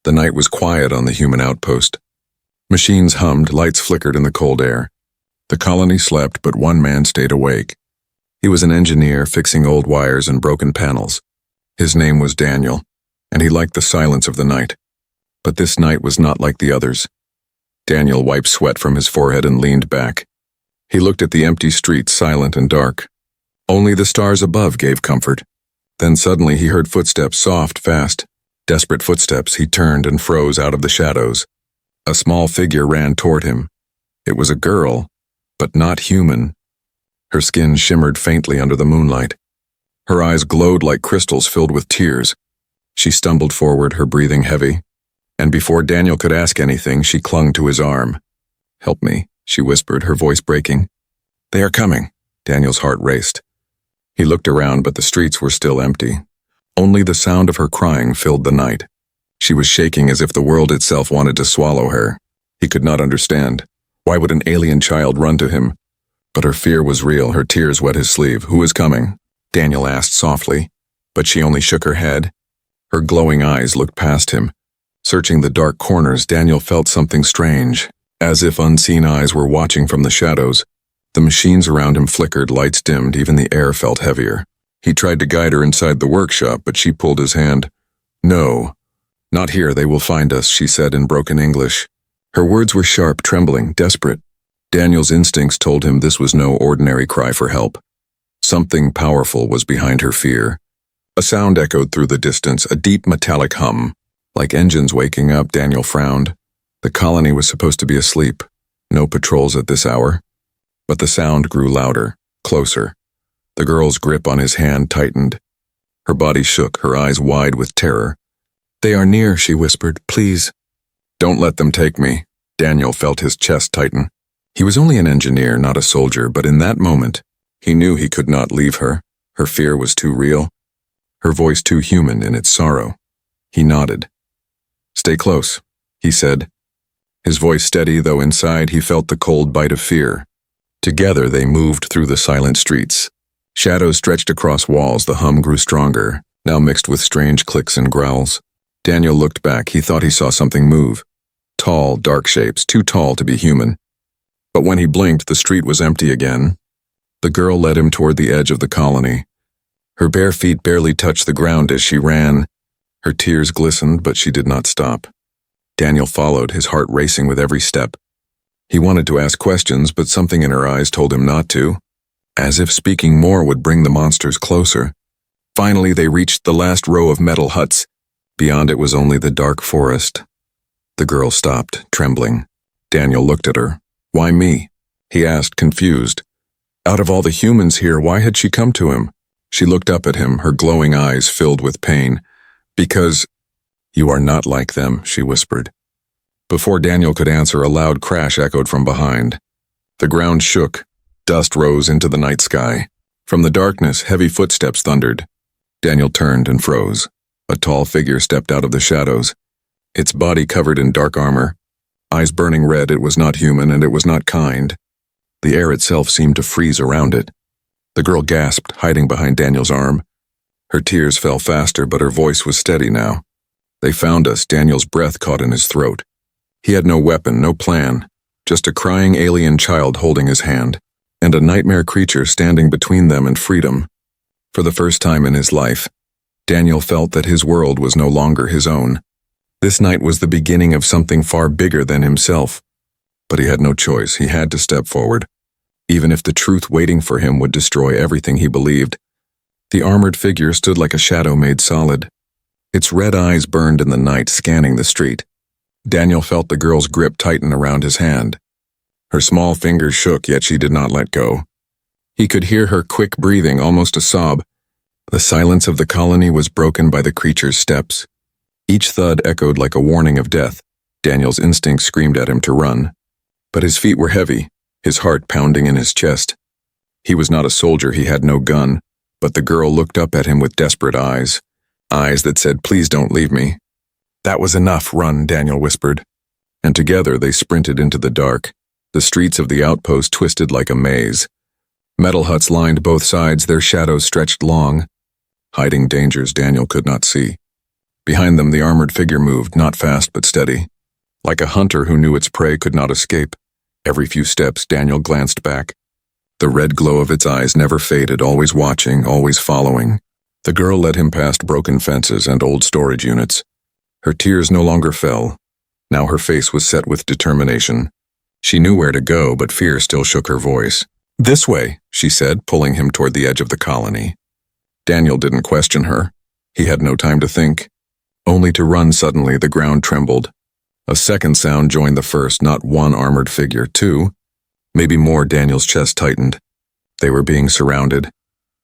The night was quiet on the human outpost. Machines hummed, lights flickered in the cold air. The colony slept, but one man stayed awake. He was an engineer fixing old wires and broken panels. His name was Daniel, and he liked the silence of the night. But this night was not like the others. Daniel wiped sweat from his forehead and leaned back. He looked at the empty streets, silent and dark. Only the stars above gave comfort. Then suddenly he heard footsteps, soft, fast. Desperate footsteps. He turned and froze out of the shadows. A small figure ran toward him. It was a girl, but not human. Her skin shimmered faintly under the moonlight. Her eyes glowed like crystals filled with tears. She stumbled forward, her breathing heavy. And before Daniel could ask anything, she clung to his arm. "Help me," she whispered, her voice breaking. "They are coming." Daniel's heart raced. He looked around, but the streets were still empty. Only the sound of her crying filled the night. She was shaking as if the world itself wanted to swallow her. He could not understand. Why would an alien child run to him? But her fear was real. Her tears wet his sleeve. "Who is coming?" Daniel asked softly, but she only shook her head. Her glowing eyes looked past him. Searching the dark corners, Daniel felt something strange, as if unseen eyes were watching from the shadows. The machines around him flickered, lights dimmed, even the air felt heavier. He tried to guide her inside the workshop, but she pulled his hand. "No, not here, they will find us," she said in broken English. Her words were sharp, trembling, desperate. Daniel's instincts told him this was no ordinary cry for help. Something powerful was behind her fear. A sound echoed through the distance, a deep metallic hum. Like engines waking up, Daniel frowned. The colony was supposed to be asleep. No patrols at this hour. But the sound grew louder, closer. The girl's grip on his hand tightened. Her body shook, her eyes wide with terror. "They are near," she whispered. "Please." "Don't let them take me." Daniel felt his chest tighten. He was only an engineer, not a soldier, but in that moment, he knew he could not leave her. Her fear was too real. Her voice too human in its sorrow. He nodded. "Stay close," he said. His voice steady, though inside he felt the cold bite of fear. Together they moved through the silent streets. Shadows stretched across walls, the hum grew stronger, now mixed with strange clicks and growls. Daniel looked back. He thought he saw something move. Tall, dark shapes, too tall to be human. But when he blinked, the street was empty again. The girl led him toward the edge of the colony. Her bare feet barely touched the ground as she ran. Her tears glistened, but she did not stop. Daniel followed, his heart racing with every step. He wanted to ask questions, but something in her eyes told him not to, as if speaking more would bring the monsters closer. Finally, they reached the last row of metal huts. Beyond it was only the dark forest. The girl stopped, trembling. Daniel looked at her. "Why me?" he asked, confused. Out of all the humans here, why had she come to him? She looked up at him, her glowing eyes filled with pain. "Because you are not like them," she whispered. Before Daniel could answer, a loud crash echoed from behind. The ground shook. Dust rose into the night sky. From the darkness, heavy footsteps thundered. Daniel turned and froze. A tall figure stepped out of the shadows. Its body covered in dark armor. Eyes burning red, it was not human and it was not kind. The air itself seemed to freeze around it. The girl gasped, hiding behind Daniel's arm. Her tears fell faster, but her voice was steady now. "They found us." Daniel's breath caught in his throat. He had no weapon, no plan, just a crying alien child holding his hand, and a nightmare creature standing between them and freedom. For the first time in his life, Daniel felt that his world was no longer his own. This night was the beginning of something far bigger than himself. But he had no choice. He had to step forward, even if the truth waiting for him would destroy everything he believed. The armored figure stood like a shadow made solid. Its red eyes burned in the night, scanning the street. Daniel felt the girl's grip tighten around his hand. Her small fingers shook, yet she did not let go. He could hear her quick breathing, almost a sob. The silence of the colony was broken by the creature's steps. Each thud echoed like a warning of death. Daniel's instinct screamed at him to run. But his feet were heavy, his heart pounding in his chest. He was not a soldier, he had no gun, but the girl looked up at him with desperate eyes. Eyes that said, "Please don't leave me." "That was enough, run," Daniel whispered. And together they sprinted into the dark. The streets of the outpost twisted like a maze. Metal huts lined both sides, their shadows stretched long, hiding dangers Daniel could not see. Behind them, the armored figure moved, not fast but steady. Like a hunter who knew its prey could not escape. Every few steps, Daniel glanced back. The red glow of its eyes never faded, always watching, always following. The girl led him past broken fences and old storage units. Her tears no longer fell. Now her face was set with determination. She knew where to go, but fear still shook her voice. "This way," she said, pulling him toward the edge of the colony. Daniel didn't question her. He had no time to think. Only to run suddenly, the ground trembled. A second sound joined the first, not one armored figure, two. Maybe more. Daniel's chest tightened. They were being surrounded.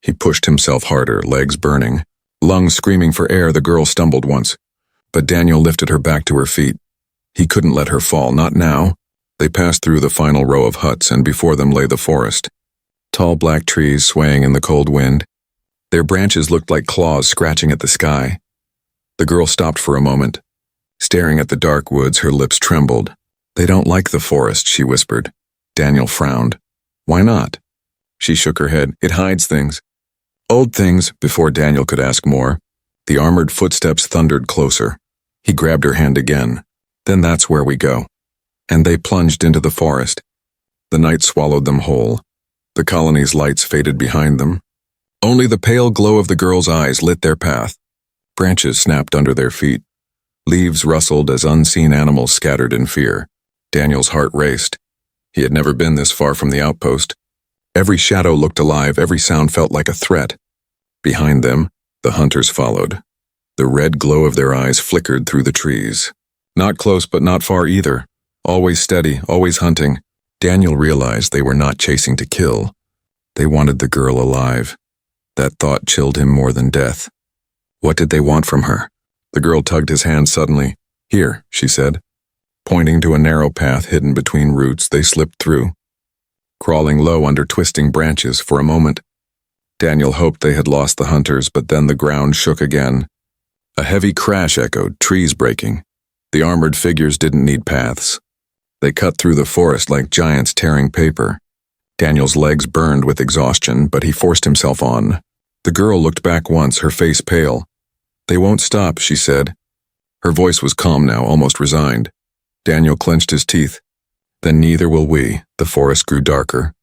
He pushed himself harder, legs burning. Lungs screaming for air, the girl stumbled once. But Daniel lifted her back to her feet. He couldn't let her fall, not now. They passed through the final row of huts, and before them lay the forest. Tall black trees swaying in the cold wind. Their branches looked like claws scratching at the sky. The girl stopped for a moment. Staring at the dark woods, her lips trembled. "They don't like the forest," she whispered. Daniel frowned. "Why not?" She shook her head. "It hides things." "Old things." Before Daniel could ask more, the armored footsteps thundered closer. He grabbed her hand again. "Then that's where we go." And they plunged into the forest. The night swallowed them whole. The colony's lights faded behind them. Only the pale glow of the girl's eyes lit their path. Branches snapped under their feet. Leaves rustled as unseen animals scattered in fear. Daniel's heart raced. He had never been this far from the outpost. Every shadow looked alive, every sound felt like a threat. Behind them, the hunters followed. The red glow of their eyes flickered through the trees. Not close but not far either. Always steady, always hunting. Daniel realized they were not chasing to kill. They wanted the girl alive. That thought chilled him more than death. What did they want from her? The girl tugged his hand suddenly. "Here," she said. Pointing to a narrow path hidden between roots, they slipped through. Crawling low under twisting branches for a moment, Daniel hoped they had lost the hunters, but then the ground shook again. A heavy crash echoed, trees breaking. The armored figures didn't need paths. They cut through the forest like giants tearing paper. Daniel's legs burned with exhaustion, but he forced himself on. The girl looked back once, her face pale. "They won't stop," she said. Her voice was calm now, almost resigned. Daniel clenched his teeth. "Then neither will we." The forest grew darker.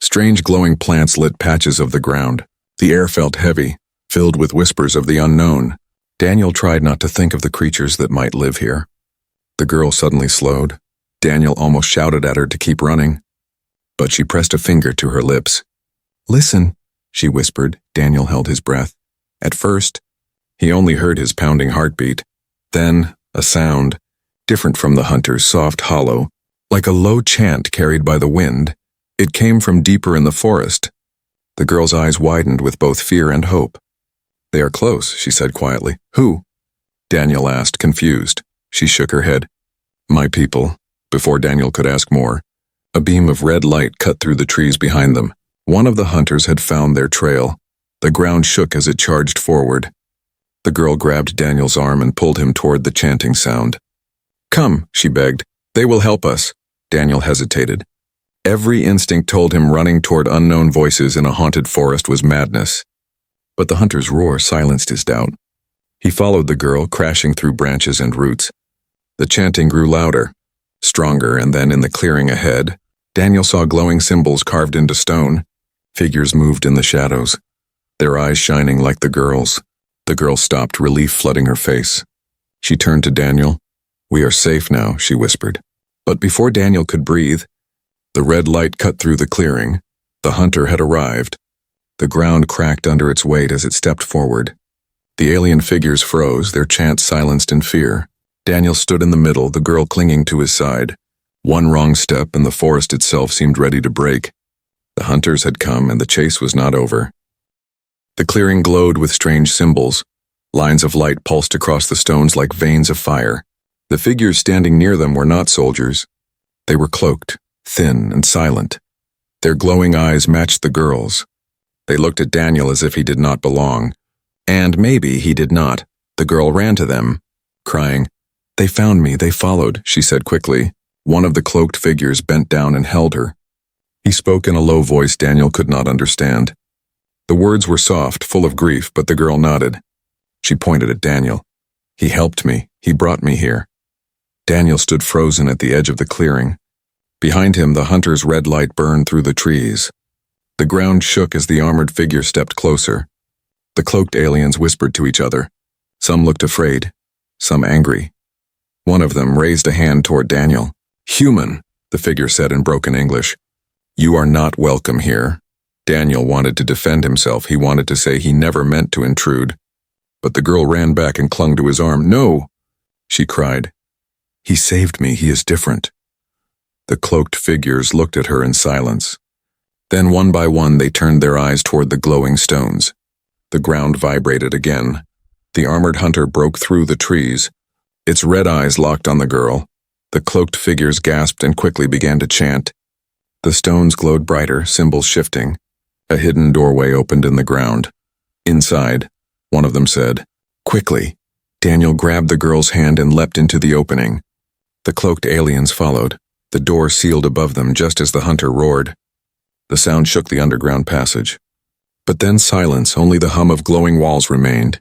Strange glowing plants lit patches of the ground. The air felt heavy, filled with whispers of the unknown. Daniel tried not to think of the creatures that might live here. The girl suddenly slowed. Daniel almost shouted at her to keep running, but she pressed a finger to her lips. "Listen," she whispered. Daniel held his breath. At first, he only heard his pounding heartbeat. Then, a sound, different from the hunter's, soft, hollow, like a low chant carried by the wind. It came from deeper in the forest. The girl's eyes widened with both fear and hope. "They are close," she said quietly. "Who?" Daniel asked, confused. She shook her head. "My people." Before Daniel could ask more, a beam of red light cut through the trees behind them. One of the hunters had found their trail. The ground shook as it charged forward. The girl grabbed Daniel's arm and pulled him toward the chanting sound. "Come," she begged. "They will help us." Daniel hesitated. Every instinct told him running toward unknown voices in a haunted forest was madness. But the hunter's roar silenced his doubt. He followed the girl, crashing through branches and roots. The chanting grew louder, stronger, and then in the clearing ahead, Daniel saw glowing symbols carved into stone. Figures moved in the shadows, their eyes shining like the girl's. The girl stopped, relief flooding her face. She turned to Daniel. "We are safe now," she whispered. But before Daniel could breathe, the red light cut through the clearing. The hunter had arrived. The ground cracked under its weight as it stepped forward. The alien figures froze, their chants silenced in fear. Daniel stood in the middle, the girl clinging to his side. One wrong step and the forest itself seemed ready to break. The hunters had come and the chase was not over. The clearing glowed with strange symbols. Lines of light pulsed across the stones like veins of fire. The figures standing near them were not soldiers. They were cloaked, thin and silent. Their glowing eyes matched the girl's. They looked at Daniel as if he did not belong. And maybe he did not. The girl ran to them, crying, "They found me, they followed," she said quickly. One of the cloaked figures bent down and held her. He spoke in a low voice Daniel could not understand. The words were soft, full of grief, but the girl nodded. She pointed at Daniel. He helped me. He brought me here. Daniel stood frozen at the edge of the clearing. Behind him, the hunter's red light burned through the trees. The ground shook as the armored figure stepped closer. The cloaked aliens whispered to each other. Some looked afraid, some angry. One of them raised a hand toward Daniel. "Human," the figure said in broken English. "You are not welcome here." Daniel wanted to defend himself. He wanted to say he never meant to intrude. But the girl ran back and clung to his arm. "No," she cried. "He saved me. He is different." The cloaked figures looked at her in silence. Then one by one they turned their eyes toward the glowing stones. The ground vibrated again. The armored hunter broke through the trees. Its red eyes locked on the girl. The cloaked figures gasped and quickly began to chant. The stones glowed brighter, symbols shifting. A hidden doorway opened in the ground. "Inside," one of them said. Quickly, Daniel grabbed the girl's hand and leapt into the opening. The cloaked aliens followed. The door sealed above them just as the hunter roared. The sound shook the underground passage. But then silence, only the hum of glowing walls remained.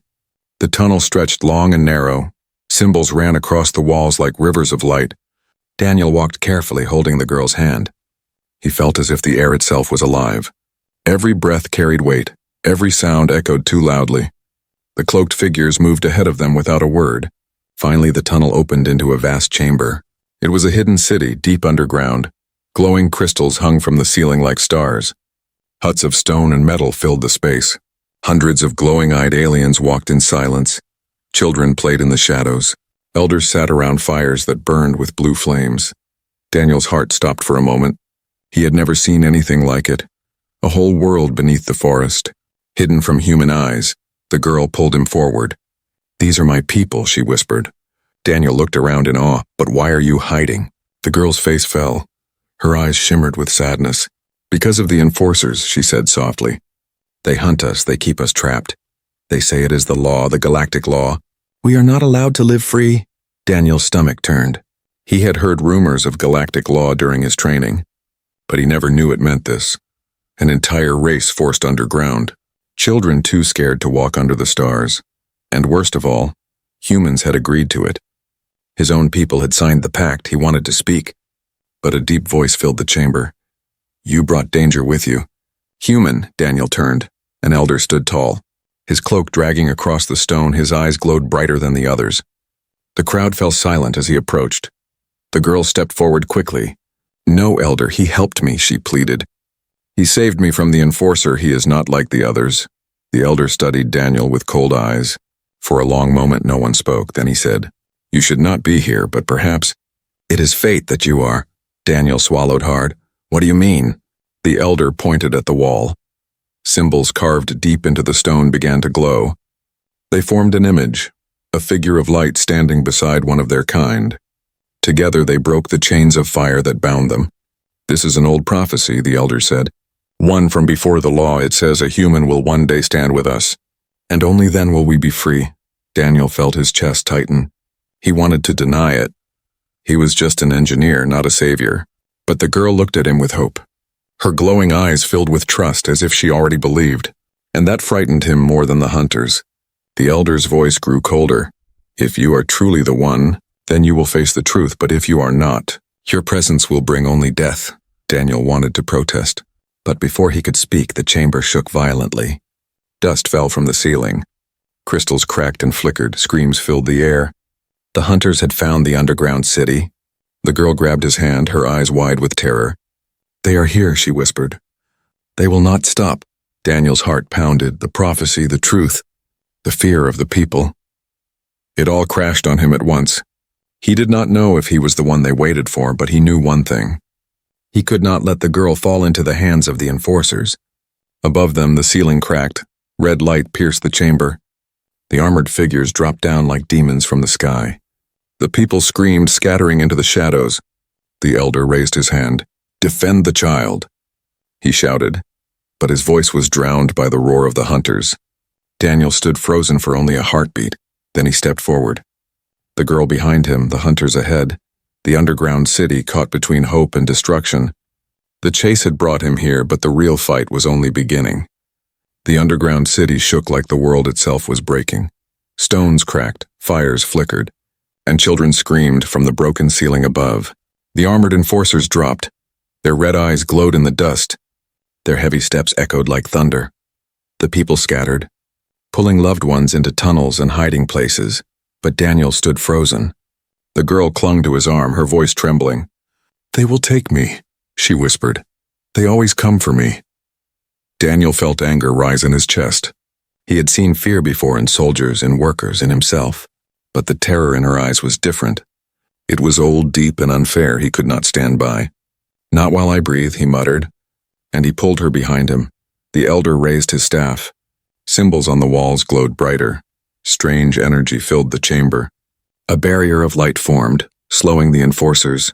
The tunnel stretched long and narrow. Symbols ran across the walls like rivers of light. Daniel walked carefully, holding the girl's hand. He felt as if the air itself was alive. Every breath carried weight. Every sound echoed too loudly. The cloaked figures moved ahead of them without a word. Finally, the tunnel opened into a vast chamber. It was a hidden city, deep underground. Glowing crystals hung from the ceiling like stars. Huts of stone and metal filled the space. Hundreds of glowing-eyed aliens walked in silence. Children played in the shadows. Elders sat around fires that burned with blue flames. Daniel's heart stopped for a moment. He had never seen anything like it. A whole world beneath the forest. Hidden from human eyes, the girl pulled him forward. "These are my people," she whispered. Daniel looked around in awe. "But why are you hiding?" The girl's face fell. Her eyes shimmered with sadness. "Because of the enforcers," she said softly. "They hunt us, they keep us trapped. They say it is the law, the galactic law. We are not allowed to live free." Daniel's stomach turned. He had heard rumors of galactic law during his training, but he never knew it meant this. An entire race forced underground. Children too scared to walk under the stars. And worst of all, humans had agreed to it. His own people had signed the pact. He wanted to speak, but a deep voice filled the chamber. "You brought danger with you." "Human," Daniel turned. An elder stood tall. His cloak dragging across the stone, his eyes glowed brighter than the others. The crowd fell silent as he approached. The girl stepped forward quickly. "No, elder, he helped me," she pleaded. "He saved me from the enforcer. He is not like the others." The elder studied Daniel with cold eyes. For a long moment no one spoke. Then he said, "You should not be here, but perhaps—" "It is fate that you are." Daniel swallowed hard. "What do you mean?" The elder pointed at the wall. Symbols carved deep into the stone began to glow. They formed an image, a figure of light standing beside one of their kind. Together they broke the chains of fire that bound them. "This is an old prophecy," the elder said. "One from before the law. It says a human will one day stand with us. And only then will we be free." Daniel felt his chest tighten. He wanted to deny it. He was just an engineer, not a savior. But the girl looked at him with hope. Her glowing eyes filled with trust, as if she already believed. And that frightened him more than the hunters. The elder's voice grew colder. "If you are truly the one, then you will face the truth, but if you are not, your presence will bring only death." Daniel wanted to protest. But before he could speak, the chamber shook violently. Dust fell from the ceiling. Crystals cracked and flickered, screams filled the air. The hunters had found the underground city. The girl grabbed his hand, her eyes wide with terror. "They are here," she whispered. "They will not stop." Daniel's heart pounded, the prophecy, the truth, the fear of the people. It all crashed on him at once. He did not know if he was the one they waited for, but he knew one thing. He could not let the girl fall into the hands of the enforcers. Above them, the ceiling cracked. Red light pierced the chamber. The armored figures dropped down like demons from the sky. The people screamed, scattering into the shadows. The elder raised his hand. "Defend the child," he shouted, but his voice was drowned by the roar of the hunters. Daniel stood frozen for only a heartbeat. Then he stepped forward. The girl behind him, the hunters ahead, the underground city caught between hope and destruction. The chase had brought him here, but the real fight was only beginning. The underground city shook like the world itself was breaking. Stones cracked, Fires flickered, and children screamed from the broken ceiling above. The armored enforcers dropped. Their red eyes glowed in the dust. Their heavy steps echoed like thunder. The people scattered, pulling loved ones into tunnels and hiding places, but Daniel stood frozen. The girl clung to his arm, her voice trembling. "They will take me," she whispered. "They always come for me." Daniel felt anger rise in his chest. He had seen fear before in soldiers, in workers, in himself, but the terror in her eyes was different. It was old, deep, and unfair. He could not stand by. "Not while I breathe," he muttered, and he pulled her behind him. The elder raised his staff. Symbols on the walls glowed brighter. Strange energy filled the chamber. A barrier of light formed, slowing the enforcers.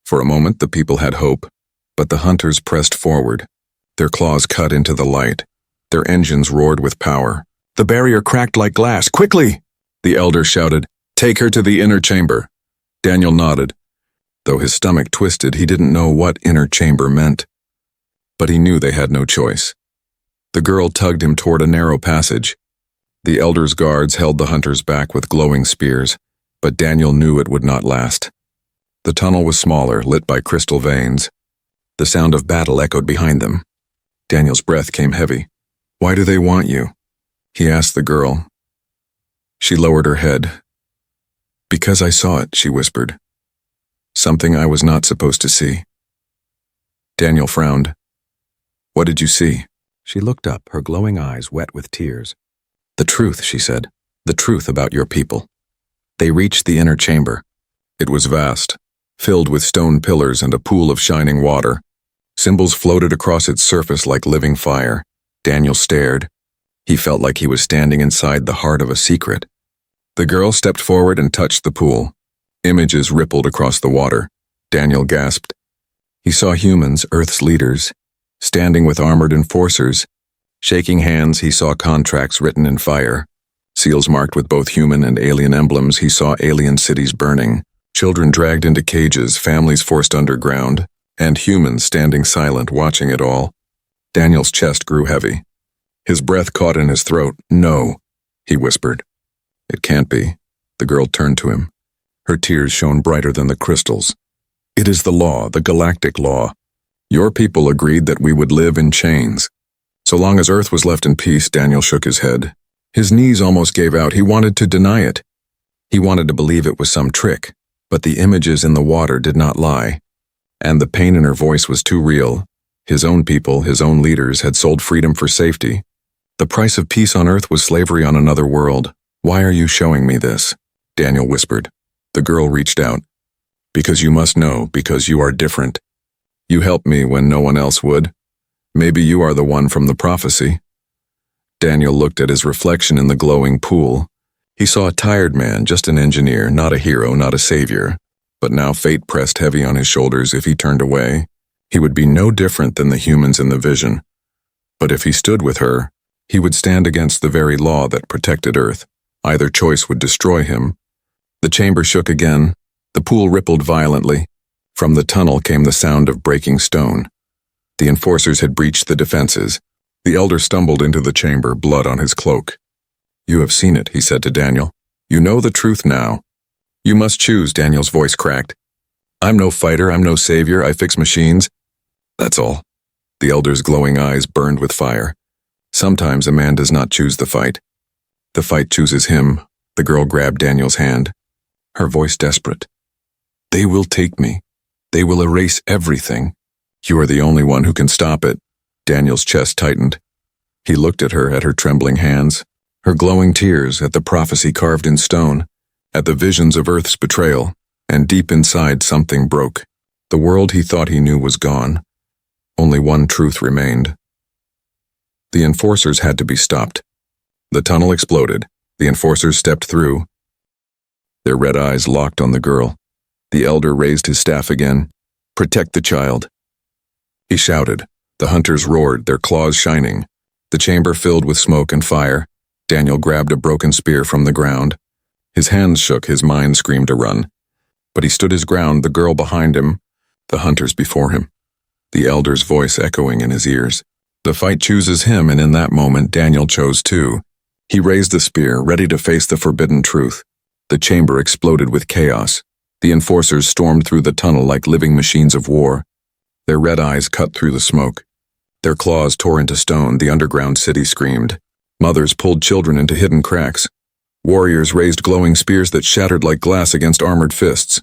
For a moment the people had hope, but the hunters pressed forward. Their claws cut into the light. Their engines roared with power. The barrier cracked like glass. "Quickly!" the elder shouted. "Take her to the inner chamber." Daniel nodded. Though his stomach twisted, he didn't know what inner chamber meant. But he knew they had no choice. The girl tugged him toward a narrow passage. The elder's guards held the hunters back with glowing spears, but Daniel knew it would not last. The tunnel was smaller, lit by crystal veins. The sound of battle echoed behind them. Daniel's breath came heavy. "Why do they want you?" he asked the girl. She lowered her head. "Because I saw it," she whispered. "Something I was not supposed to see." Daniel frowned. "What did you see?" She looked up, her glowing eyes wet with tears. "The truth," she said. "The truth about your people." They reached the inner chamber. It was vast, filled with stone pillars and a pool of shining water. Symbols floated across its surface like living fire. Daniel stared. He felt like he was standing inside the heart of a secret. The girl stepped forward and touched the pool. Images rippled across the water. Daniel gasped. He saw humans, Earth's leaders, standing with armored enforcers. Shaking hands, he saw contracts written in fire. Seals marked with both human and alien emblems. He saw alien cities burning. Children dragged into cages, families forced underground, and humans standing silent, watching it all. Daniel's chest grew heavy. His breath caught in his throat. "No," he whispered. "It can't be." The girl turned to him. Her tears shone brighter than the crystals. "It is the law, the galactic law. Your people agreed that we would live in chains. So long as Earth was left in peace," Daniel shook his head. His knees almost gave out. He wanted to deny it. He wanted to believe it was some trick, but the images in the water did not lie. And the pain in her voice was too real. His own people, his own leaders, had sold freedom for safety. The price of peace on Earth was slavery on another world. "Why are you showing me this?" Daniel whispered. The girl reached out. "Because you must know, because you are different. You helped me when no one else would. Maybe you are the one from the prophecy." Daniel looked at his reflection in the glowing pool. He saw a tired man, just an engineer, not a hero, not a savior. But now fate pressed heavy on his shoulders. If he turned away, he would be no different than the humans in the vision. But if he stood with her, he would stand against the very law that protected Earth. Either choice would destroy him. The chamber shook again. The pool rippled violently. From the tunnel came the sound of breaking stone. The enforcers had breached the defenses. The elder stumbled into the chamber, blood on his cloak. "You have seen it," he said to Daniel. "You know the truth now. You must choose," Daniel's voice cracked. "I'm no fighter, I'm no savior, I fix machines. That's all." The elder's glowing eyes burned with fire. "Sometimes a man does not choose the fight. The fight chooses him." The girl grabbed Daniel's hand, her voice desperate. "They will take me. They will erase everything. You are the only one who can stop it." Daniel's chest tightened. He looked at her trembling hands, her glowing tears, at the prophecy carved in stone, at the visions of Earth's betrayal, and deep inside something broke. The world he thought he knew was gone. Only one truth remained. The enforcers had to be stopped. The tunnel exploded. The enforcers stepped through. Their red eyes locked on the girl. The elder raised his staff again. "Protect the child." He shouted. The hunters roared, their claws shining. The chamber filled with smoke and fire. Daniel grabbed a broken spear from the ground. His hands shook, his mind screamed to run. But he stood his ground, the girl behind him, the hunters before him, the elder's voice echoing in his ears. The fight chooses him, and in that moment Daniel chose too. He raised the spear, ready to face the forbidden truth. The chamber exploded with chaos. The enforcers stormed through the tunnel like living machines of war. Their red eyes cut through the smoke. Their claws tore into stone. The underground city screamed. Mothers pulled children into hidden cracks. Warriors raised glowing spears that shattered like glass against armored fists.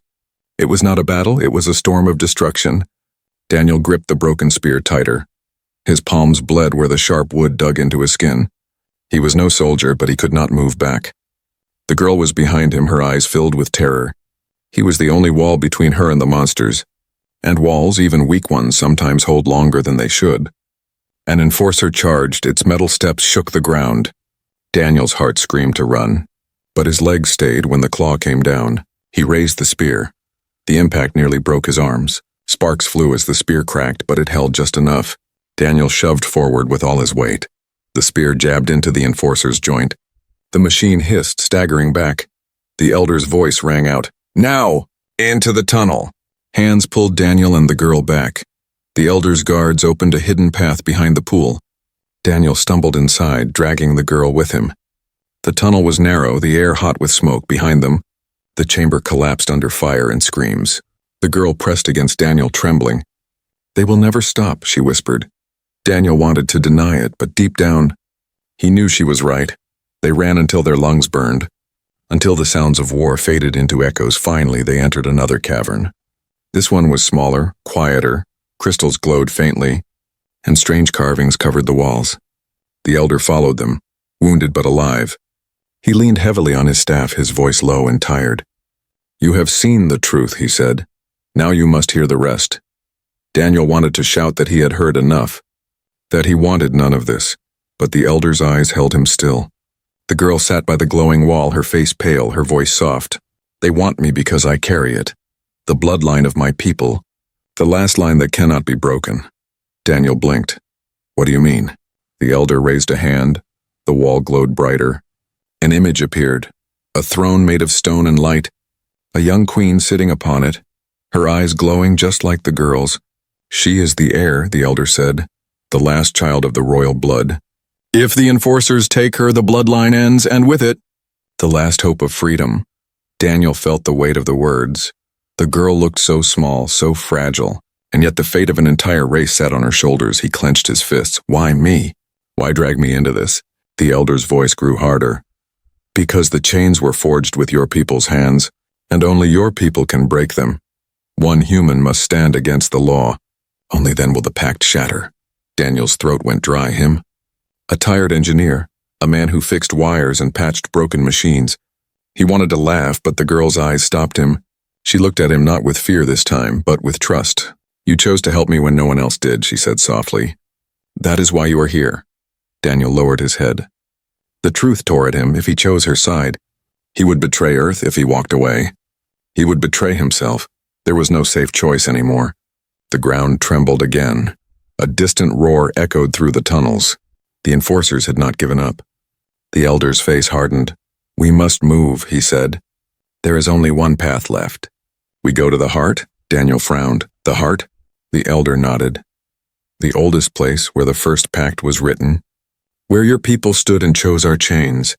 It was not a battle, it was a storm of destruction. Daniel gripped the broken spear tighter. His palms bled where the sharp wood dug into his skin. He was no soldier, but he could not move back. The girl was behind him, her eyes filled with terror. He was the only wall between her and the monsters. And walls, even weak ones, sometimes hold longer than they should. An enforcer charged, its metal steps shook the ground. Daniel's heart screamed to run. But his legs stayed when the claw came down. He raised the spear. The impact nearly broke his arms. Sparks flew as the spear cracked, but it held just enough. Daniel shoved forward with all his weight. The spear jabbed into the enforcer's joint. The machine hissed, staggering back. The elder's voice rang out, "Now! Into the tunnel!" Hands pulled Daniel and the girl back. The elder's guards opened a hidden path behind the pool. Daniel stumbled inside, dragging the girl with him. The tunnel was narrow, the air hot with smoke behind them. The chamber collapsed under fire and screams. The girl pressed against Daniel, trembling. "They will never stop," she whispered. Daniel wanted to deny it, but deep down, he knew she was right. They ran until their lungs burned. Until the sounds of war faded into echoes. Finally, they entered another cavern. This one was smaller, quieter. Crystals glowed faintly, and strange carvings covered the walls. The elder followed them, wounded but alive. He leaned heavily on his staff, his voice low and tired. "You have seen the truth," he said. "Now you must hear the rest." Daniel wanted to shout that he had heard enough, that he wanted none of this, but the elder's eyes held him still. The girl sat by the glowing wall, her face pale, her voice soft. "They want me because I carry it. The bloodline of my people. The last line that cannot be broken." Daniel blinked. "What do you mean?" The elder raised a hand. The wall glowed brighter. An image appeared. A throne made of stone and light. A young queen sitting upon it, her eyes glowing just like the girl's. "She is the heir," the elder said. "The last child of the royal blood. If the enforcers take her, the bloodline ends, and with it, the last hope of freedom." Daniel felt the weight of the words. The girl looked so small, so fragile, and yet the fate of an entire race sat on her shoulders. He clenched his fists. "Why me? Why drag me into this?" The elder's voice grew harder. "Because the chains were forged with your people's hands, and only your people can break them. One human must stand against the law. Only then will the pact shatter." Daniel's throat went dry. Him? A tired engineer, a man who fixed wires and patched broken machines. He wanted to laugh, but the girl's eyes stopped him. She looked at him not with fear this time, but with trust. "You chose to help me when no one else did," she said softly. "That is why you are here." Daniel lowered his head. The truth tore at him. If he chose her side, he would betray Earth. If he walked away, he would betray himself. There was no safe choice anymore. The ground trembled again. A distant roar echoed through the tunnels. The enforcers had not given up. The elder's face hardened. "We must move," he said. "There is only one path left." "We go to the heart?" Daniel frowned. "The heart?" The elder nodded. "The oldest place where the first pact was written. Where your people stood and chose our chains.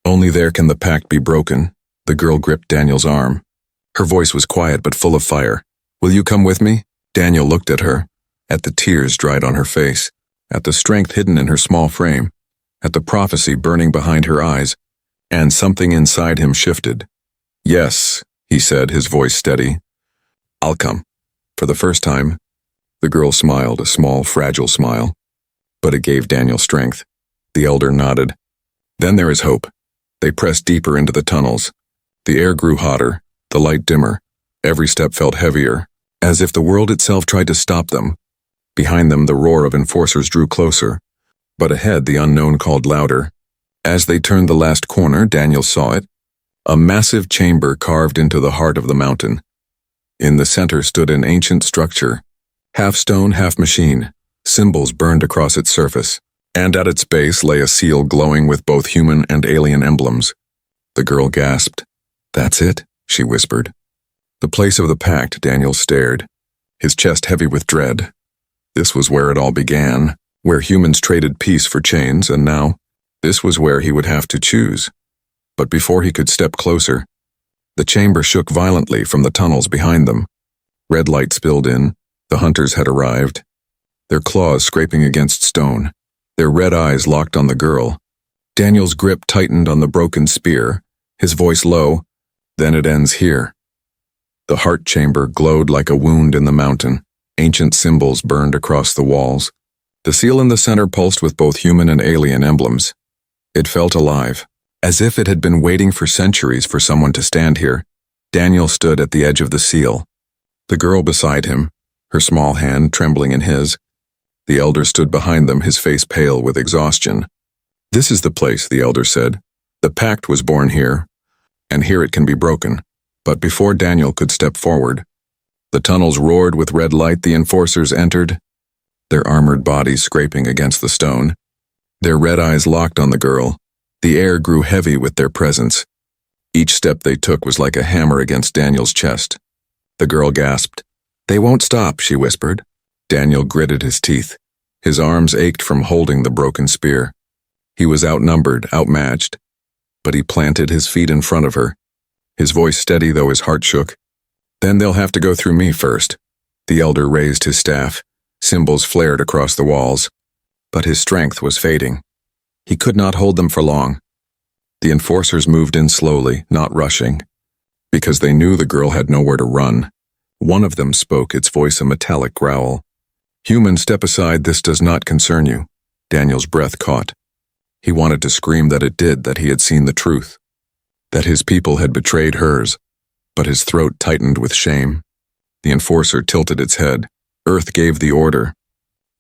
Only there can the pact be broken." The girl gripped Daniel's arm. Her voice was quiet but full of fire. "Will you come with me?" Daniel looked at her, at the tears dried on her face, at the strength hidden in her small frame, at the prophecy burning behind her eyes, and something inside him shifted. "Yes," he said, his voice steady. "I'll come." For the first time, the girl smiled, a small, fragile smile, but it gave Daniel strength. The elder nodded. "Then there is hope." They pressed deeper into the tunnels. The air grew hotter, the light dimmer. Every step felt heavier, as if the world itself tried to stop them. Behind them, the roar of enforcers drew closer, but ahead the unknown called louder. As they turned the last corner, Daniel saw it. A massive chamber carved into the heart of the mountain. In the center stood an ancient structure, half stone, half machine. Symbols burned across its surface, and at its base lay a seal glowing with both human and alien emblems. The girl gasped. "That's it," she whispered. The place of the pact, Daniel stared, his chest heavy with dread. This was where it all began, where humans traded peace for chains, and now, this was where he would have to choose. But before he could step closer, The chamber shook violently from the tunnels behind them. Red light spilled in. The hunters had arrived, their claws scraping against stone, their red eyes locked on the girl. Daniel's grip tightened on the broken spear, his voice low, "Then it ends here." The heart chamber glowed like a wound in the mountain. Ancient symbols burned across the walls. The seal in the center pulsed with both human and alien emblems. It felt alive, as if it had been waiting for centuries for someone to stand here. Daniel stood at the edge of the seal. The girl beside him, her small hand trembling in his. The elder stood behind them, his face pale with exhaustion. "This is the place," the elder said. "The pact was born here, and here it can be broken." But before Daniel could step forward, the tunnels roared with red light. The enforcers entered, their armored bodies scraping against the stone. Their red eyes locked on the girl. The air grew heavy with their presence. Each step they took was like a hammer against Daniel's chest. The girl gasped. "They won't stop," she whispered. Daniel gritted his teeth. His arms ached from holding the broken spear. He was outnumbered, outmatched, but he planted his feet in front of her, his voice steady though his heart shook. "Then they'll have to go through me first." The elder raised his staff. Symbols flared across the walls, but his strength was fading. He could not hold them for long. The enforcers moved in slowly, not rushing, because they knew the girl had nowhere to run. One of them spoke, its voice a metallic growl. "Human, step aside, this does not concern you." Daniel's breath caught. He wanted to scream that it did, that he had seen the truth, that his people had betrayed hers, but his throat tightened with shame. The enforcer tilted its head. "Earth gave the order.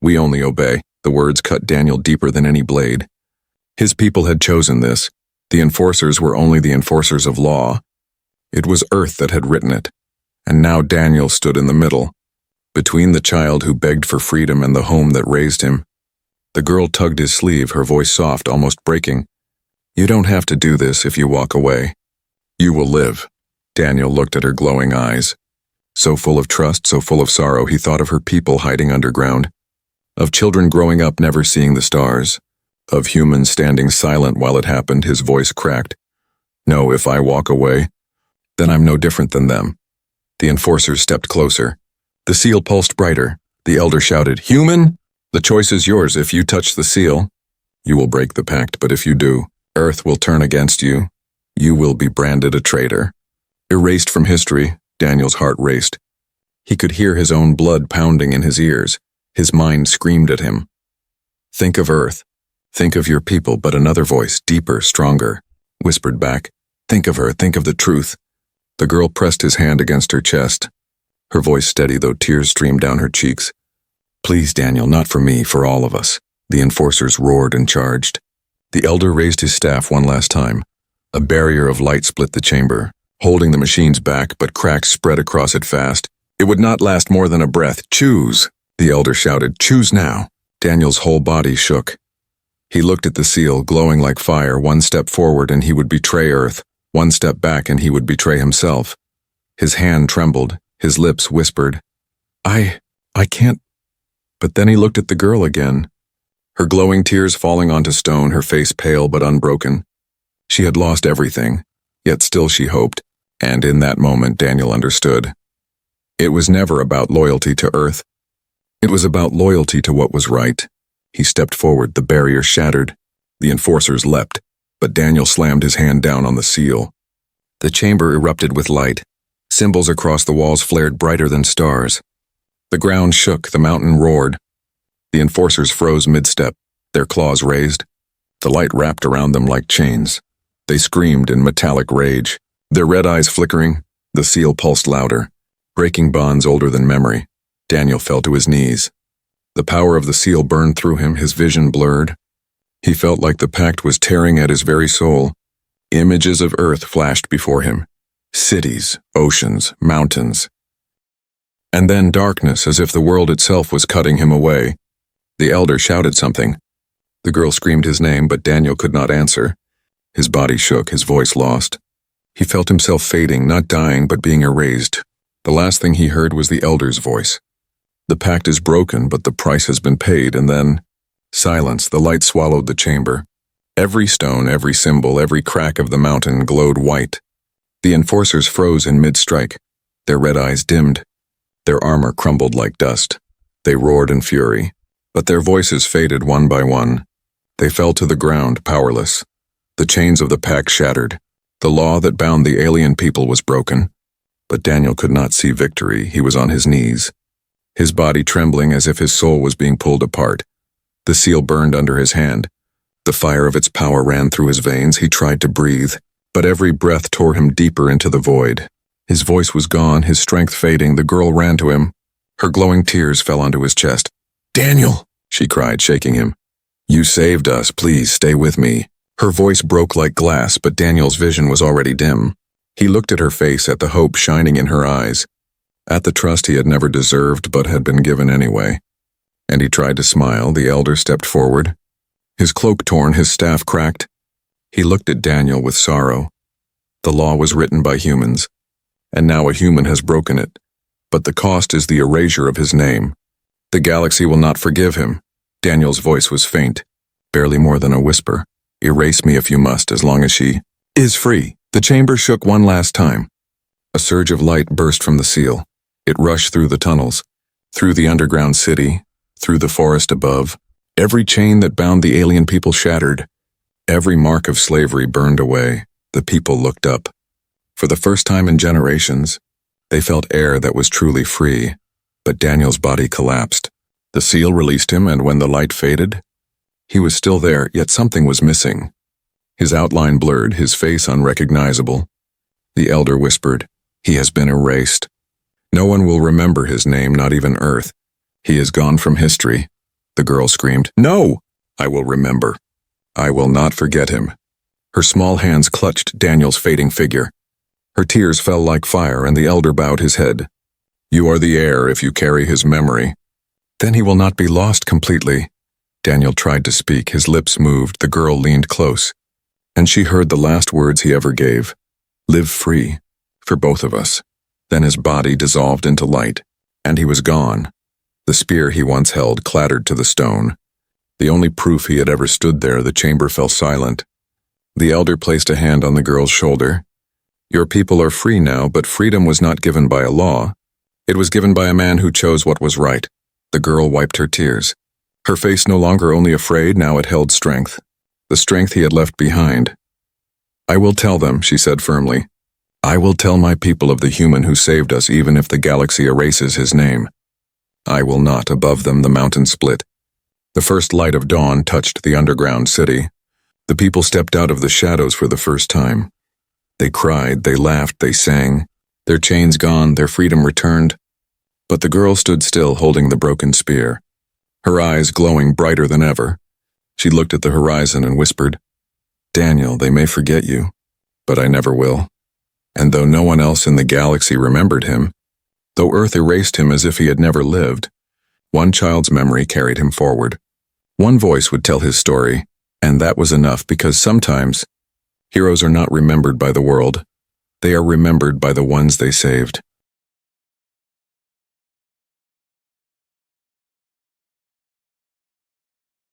We only obey." The words cut Daniel deeper than any blade. His people had chosen this. The enforcers were only the enforcers of law. It was Earth that had written it. And now Daniel stood in the middle, between the child who begged for freedom and the home that raised him. The girl tugged his sleeve, her voice soft, almost breaking. "You don't have to do this if you walk away. You will live." Daniel looked at her glowing eyes. So full of trust, so full of sorrow, he thought of her people hiding underground, of children growing up never seeing the stars, of humans standing silent while it happened. His voice cracked. "No, if I walk away, then I'm no different than them." The enforcers stepped closer. The seal pulsed brighter. The elder shouted, "Human, the choice is yours. If you touch the seal, you will break the pact, but if you do, Earth will turn against you. You will be branded a traitor." Erased from history, Daniel's heart raced. He could hear his own blood pounding in his ears. His mind screamed at him. "Think of Earth. Think of your people," but another voice, deeper, stronger, whispered back, "Think of her, think of the truth." The girl pressed his hand against her chest, her voice steady though tears streamed down her cheeks. "Please, Daniel, not for me, for all of us." The enforcers roared and charged. The elder raised his staff one last time. A barrier of light split the chamber, holding the machines back, but cracks spread across it fast. It would not last more than a breath. "Choose," the elder shouted. "Choose now." Daniel's whole body shook. He looked at the seal, glowing like fire. One step forward and he would betray Earth. One step back and he would betray himself. His hand trembled. His lips whispered, I can't." But then he looked at the girl again, her glowing tears falling onto stone, her face pale but unbroken. She had lost everything, yet still she hoped, and in that moment Daniel understood. It was never about loyalty to Earth. It was about loyalty to what was right. He stepped forward, the barrier shattered. The enforcers leapt, but Daniel slammed his hand down on the seal. The chamber erupted with light. Symbols across the walls flared brighter than stars. The ground shook, the mountain roared. The enforcers froze mid-step, their claws raised. The light wrapped around them like chains. They screamed in metallic rage, their red eyes flickering. The seal pulsed louder, breaking bonds older than memory. Daniel fell to his knees. The power of the seal burned through him, his vision blurred. He felt like the pact was tearing at his very soul. Images of Earth flashed before him. Cities, oceans, mountains. And then darkness, as if the world itself was cutting him away. The elder shouted something. The girl screamed his name, but Daniel could not answer. His body shook, his voice lost. He felt himself fading, not dying, but being erased. The last thing he heard was the elder's voice. "The pact is broken, but the price has been paid," and then silence. The light swallowed the chamber. Every stone, every symbol, every crack of the mountain glowed white. The enforcers froze in mid-strike. Their red eyes dimmed. Their armor crumbled like dust. They roared in fury, but their voices faded one by one. They fell to the ground, powerless. The chains of the pack shattered. The law that bound the alien people was broken. But Daniel could not see victory. He was on his knees, his body trembling as if his soul was being pulled apart. The seal burned under his hand. The fire of its power ran through his veins. He tried to breathe, but every breath tore him deeper into the void. His voice was gone, his strength fading. The girl ran to him. Her glowing tears fell onto his chest. "Daniel!" she cried, shaking him. "You saved us. Please stay with me." Her voice broke like glass, but Daniel's vision was already dim. He looked at her face, at the hope shining in her eyes, at the trust he had never deserved but had been given anyway. And he tried to smile. The elder stepped forward. His cloak torn, his staff cracked. He looked at Daniel with sorrow. The law was written by humans, and now a human has broken it. But the cost is the erasure of his name. The galaxy will not forgive him. Daniel's voice was faint, barely more than a whisper. "Erase me if you must, as long as she is free." The chamber shook one last time. A surge of light burst from the seal. It rushed through the tunnels, through the underground city, through the forest above. Every chain that bound the alien people shattered. Every mark of slavery burned away. The people looked up. For the first time in generations, they felt air that was truly free. But Daniel's body collapsed. The seal released him, and when the light faded, he was still there, yet something was missing. His outline blurred, his face unrecognizable. The elder whispered, "He has been erased. No one will remember his name, not even Earth. He is gone from history." The girl screamed, "No! I will remember. I will not forget him." Her small hands clutched Daniel's fading figure. Her tears fell like fire, and the elder bowed his head. "You are the heir if you carry his memory. Then he will not be lost completely." Daniel tried to speak. His lips moved. The girl leaned close, and she heard the last words he ever gave. "Live free, for both of us." Then his body dissolved into light, and he was gone. The spear he once held clattered to the stone. The only proof he had ever stood there. The chamber fell silent. The elder placed a hand on the girl's shoulder. "Your people are free now, but freedom was not given by a law. It was given by a man who chose what was right." The girl wiped her tears. Her face no longer only afraid, now it held strength. The strength he had left behind. "I will tell them," she said firmly. "I will tell my people of the human who saved us, even if the galaxy erases his name. I will not." Above them the mountain split. The first light of dawn touched the underground city. The people stepped out of the shadows for the first time. They cried, they laughed, they sang. Their chains gone, their freedom returned. But the girl stood still, holding the broken spear, her eyes glowing brighter than ever. She looked at the horizon and whispered, "Daniel, they may forget you, but I never will." And though no one else in the galaxy remembered him, though Earth erased him as if he had never lived, one child's memory carried him forward. One voice would tell his story, and that was enough, because sometimes heroes are not remembered by the world. They are remembered by the ones they saved.